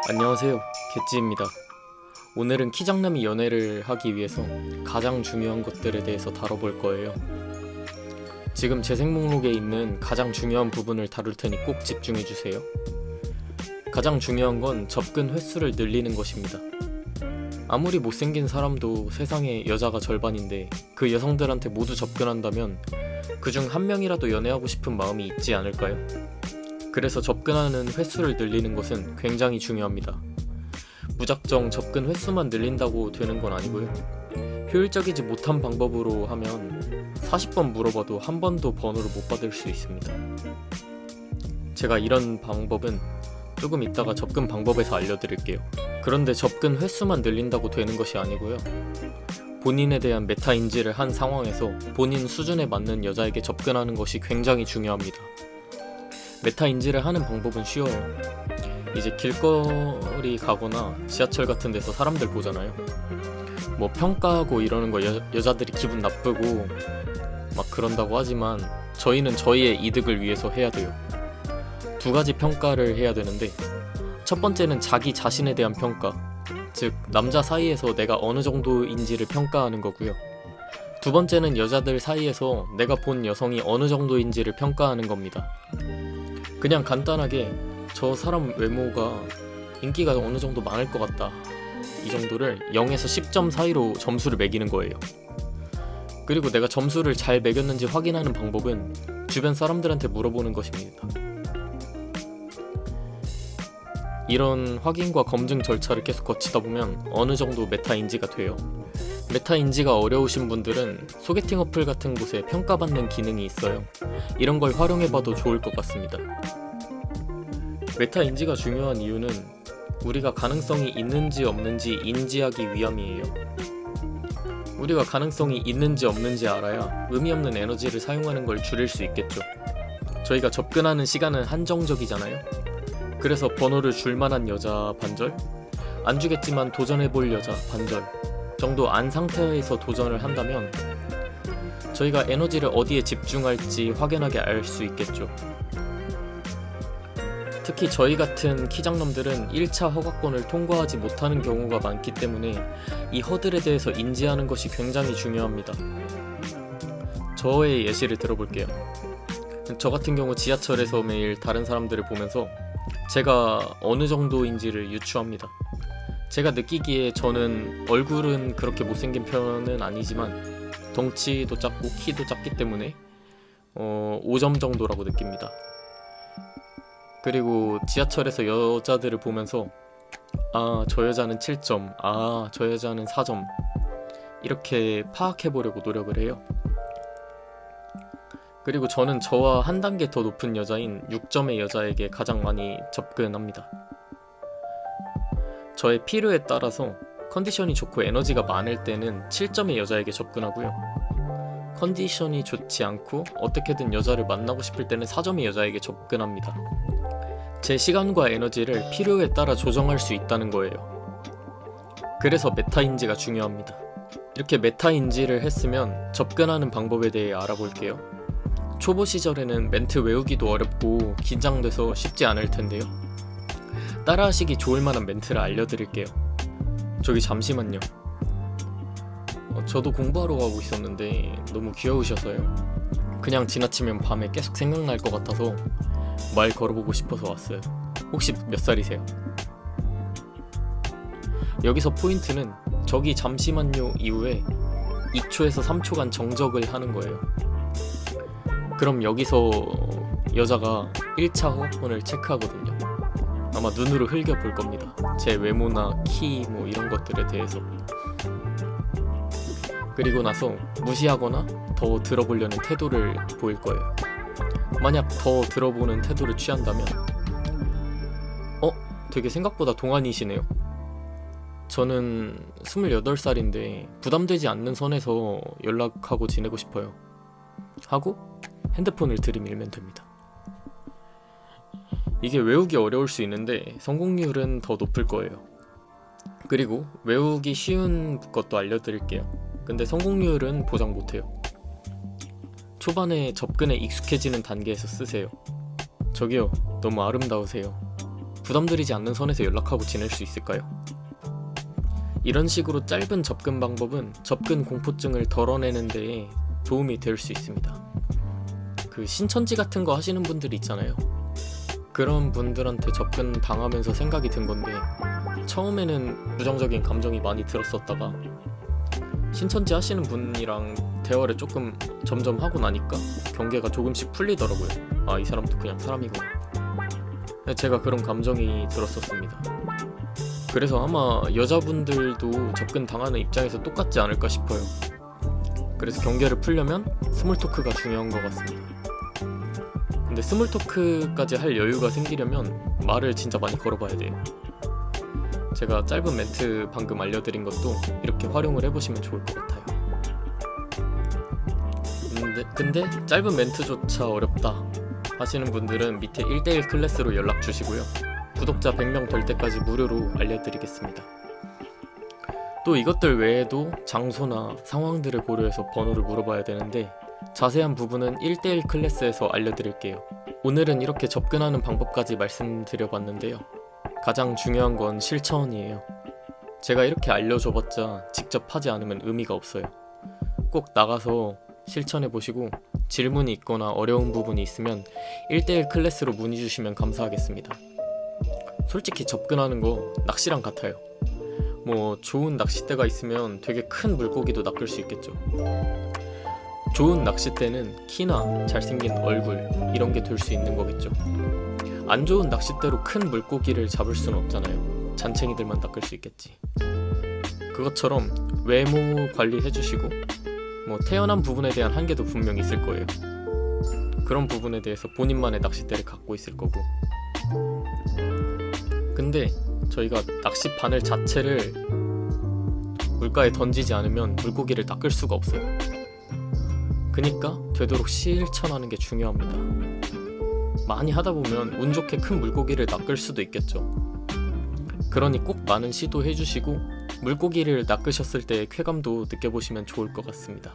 안녕하세요, 겟지입니다. 오늘은 키장남이 연애를 하기 위해서 가장 중요한 것들에 대해서 다뤄볼 거예요. 지금 재생 목록에 있는 가장 중요한 부분을 다룰 테니 꼭 집중해주세요. 가장 중요한 건 접근 횟수를 늘리는 것입니다. 아무리 못생긴 사람도 세상에 여자가 절반인데 그 여성들한테 모두 접근한다면 그중 한 명이라도 연애하고 싶은 마음이 있지 않을까요? 그래서 접근하는 횟수를 늘리는 것은 굉장히 중요합니다. 무작정 접근 횟수만 늘린다고 되는 건 아니고요. 효율적이지 못한 방법으로 하면 40번 물어봐도 한 번도 번호를 못 받을 수 있습니다. 제가 이런 방법은 조금 이따가 접근 방법에서 알려드릴게요. 그런데 접근 횟수만 늘린다고 되는 것이 아니고요. 본인에 대한 메타 인지를 한 상황에서 본인 수준에 맞는 여자에게 접근하는 것이 굉장히 중요합니다. 메타 인지를 하는 방법은 쉬워요. 이제 길거리 가거나 지하철 같은 데서 사람들 보잖아요. 뭐 평가하고 이러는 거 여자들이 기분 나쁘고 막 그런다고 하지만 저희는 저희의 이득을 위해서 해야 돼요. 두 가지 평가를 해야 되는데, 첫 번째는 자기 자신에 대한 평가, 즉 남자 사이에서 내가 어느 정도인지를 평가하는 거고요. 두 번째는 여자들 사이에서 내가 본 여성이 어느 정도인지를 평가하는 겁니다. 그냥 간단하게 저 사람 외모가 인기가 어느 정도 많을 것 같다, 이 정도를 0에서 10점 사이로 점수를 매기는 거예요. 그리고 내가 점수를 잘 매겼는지 확인하는 방법은 주변 사람들한테 물어보는 것입니다. 이런 확인과 검증 절차를 계속 거치다 보면 어느 정도 메타 인지가 돼요. 메타 인지가 어려우신 분들은 소개팅 어플 같은 곳에 평가받는 기능이 있어요. 이런 걸 활용해봐도 좋을 것 같습니다. 메타 인지가 중요한 이유는 우리가 가능성이 있는지 없는지 인지하기 위함이에요. 우리가 가능성이 있는지 없는지 알아야 의미 없는 에너지를 사용하는 걸 줄일 수 있겠죠. 저희가 접근하는 시간은 한정적이잖아요. 그래서 번호를 줄 만한 여자 반절, 안 주겠지만 도전해볼 여자 반절 정도 안 상태에서 도전을 한다면 저희가 에너지를 어디에 집중할지 확연하게 알 수 있겠죠. 특히 저희 같은 키장놈들은 1차 허가권을 통과하지 못하는 경우가 많기 때문에 이 허들에 대해서 인지하는 것이 굉장히 중요합니다. 저의 예시를 들어볼게요. 저 같은 경우 지하철에서 매일 다른 사람들을 보면서 제가 어느 정도인지를 유추합니다. 제가 느끼기에 저는 얼굴은 그렇게 못생긴 편은 아니지만 덩치도 작고 키도 작기 때문에 5점 정도라고 느낍니다. 그리고 지하철에서 여자들을 보면서 저 여자는 7점, 저 여자는 4점, 이렇게 파악해보려고 노력을 해요. 그리고 저는 저와 한 단계 더 높은 여자인 6점의 여자에게 가장 많이 접근합니다. 저의 필요에 따라서 컨디션이 좋고 에너지가 많을 때는 7점의 여자에게 접근하고요. 컨디션이 좋지 않고 어떻게든 여자를 만나고 싶을 때는 4점의 여자에게 접근합니다. 제 시간과 에너지를 필요에 따라 조정할 수 있다는 거예요. 그래서 메타인지가 중요합니다. 이렇게 메타인지를 했으면 접근하는 방법에 대해 알아볼게요. 초보 시절에는 멘트 외우기도 어렵고 긴장돼서 쉽지 않을 텐데요. 따라하시기 좋을 만한 멘트를 알려드릴게요. 저기 잠시만요. 저도 공부하러 가고 있었는데 너무 귀여우셔서요. 그냥 지나치면 밤에 계속 생각날 것 같아서 말 걸어보고 싶어서 왔어요. 혹시 몇 살이세요? 여기서 포인트는 저기 잠시만요 이후에 2초에서 3초간 정적을 하는 거예요. 그럼 여기서 여자가 1차 허가권을 체크하거든요. 아마 눈으로 흘겨볼 겁니다. 제 외모나 키 뭐 이런 것들에 대해서. 그리고 나서 무시하거나 더 들어보려는 태도를 보일 거예요. 만약 더 들어보는 태도를 취한다면 되게 생각보다 동안이시네요. 저는 28살인데 부담되지 않는 선에서 연락하고 지내고 싶어요 하고 핸드폰을 들이밀면 됩니다. 이게 외우기 어려울 수 있는데 성공률은 더 높을 거예요. 그리고 외우기 쉬운 것도 알려드릴게요. 근데 성공률은 보장 못해요. 초반에 접근에 익숙해지는 단계에서 쓰세요. 저기요, 너무 아름다우세요. 부담드리지 않는 선에서 연락하고 지낼 수 있을까요? 이런 식으로 짧은 접근 방법은 접근 공포증을 덜어내는 데에 도움이 될 수 있습니다. 그 신천지 같은 거 하시는 분들이 있잖아요. 그런 분들한테 접근 당하면서 생각이 든 건데, 처음에는 부정적인 감정이 많이 들었었다가 신천지 하시는 분이랑 대화를 조금 점점 하고 나니까 경계가 조금씩 풀리더라고요. 아, 이 사람도 그냥 사람이구나. 제가 그런 감정이 들었었습니다. 그래서 아마 여자분들도 접근 당하는 입장에서 똑같지 않을까 싶어요. 그래서 경계를 풀려면 스몰 토크가 중요한 것 같습니다. 근데 스몰 토크까지 할 여유가 생기려면 말을 진짜 많이 걸어봐야 돼요. 제가 짧은 멘트 방금 알려드린 것도 이렇게 활용을 해보시면 좋을 것 같아요. 근데 짧은 멘트조차 어렵다 하시는 분들은 밑에 1대1 클래스로 연락 주시고요. 구독자 100명 될 때까지 무료로 알려드리겠습니다. 또 이것들 외에도 장소나 상황들을 고려해서 번호를 물어봐야 되는데, 자세한 부분은 1대1 클래스에서 알려드릴게요. 오늘은 이렇게 접근하는 방법까지 말씀드려봤는데요. 가장 중요한 건 실천이에요. 제가 이렇게 알려줘봤자 직접 하지 않으면 의미가 없어요. 꼭 나가서 실천해보시고 질문이 있거나 어려운 부분이 있으면 1대1 클래스로 문의 주시면 감사하겠습니다. 솔직히 접근하는 거 낚시랑 같아요. 뭐 좋은 낚싯대가 있으면 되게 큰 물고기도 낚을 수 있겠죠. 좋은 낚싯대는 키나 잘생긴 얼굴 이런 게 될 수 있는 거겠죠. 안 좋은 낚싯대로 큰 물고기를 잡을 수는 없잖아요. 잔챙이들만 낚을 수 있겠지. 그것처럼 외모 관리해주시고 뭐 태어난 부분에 대한 한계도 분명히 있을 거예요. 그런 부분에 대해서 본인만의 낚싯대를 갖고 있을 거고. 근데 저희가 낚시 바늘 자체를 물가에 던지지 않으면 물고기를 낚을 수가 없어요. 그니까 되도록 실천하는 게 중요합니다. 많이 하다 보면 운 좋게 큰 물고기를 낚을 수도 있겠죠. 그러니 꼭 많은 시도해 주시고 물고기를 낚으셨을 때의 쾌감도 느껴보시면 좋을 것 같습니다.